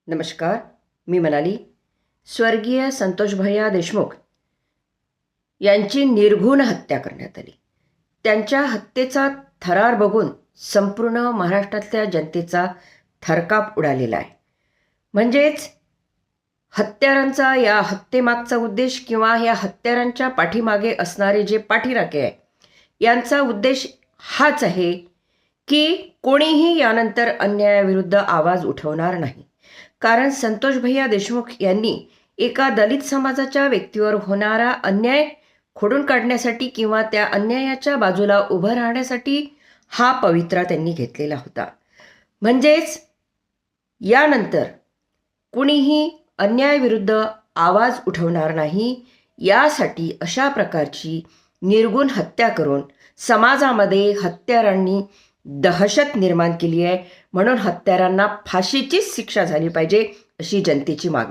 नमस्कार. मी मनाली. स्वर्गीय संतोष भैया देशमुख यांची निर्घृण हत्या करण्यात आली. त्यांच्या हत्येचा थरार बघून संपूर्ण महाराष्ट्रातल्या जनतेचा थरकाप उडालेला आहे. म्हणजेच हत्यारांचा या हत्येमागचा उद्देश किंवा या हत्यारांच्या पाठीमागे असणारे जे पाठीराखे आहे यांचा उद्देश हाच आहे की कोणीही यानंतर अन्यायाविरुद्ध आवाज उठवणार नाही. कारण संतोष भैया देशमुख यांनी एका दलित समाजाच्या व्यक्तीवर होणारा अन्याय खोडून काढण्यासाठी किंवा त्या अन्यायाच्या बाजूला उभं राहण्यासाठी हा पवित्रा त्यांनी घेतलेला होता. म्हणजेच यानंतर कुणीही अन्यायाविरुद्ध आवाज उठवणार नाही यासाठी अशा प्रकारची निर्गुण हत्या करून समाजामध्ये हत्यारांनी दहशत निर्माण केली आहे. म्हणून हत्यारांना फाशीचीच शिक्षा झाली पाहिजे अशी जनतेची मागणी.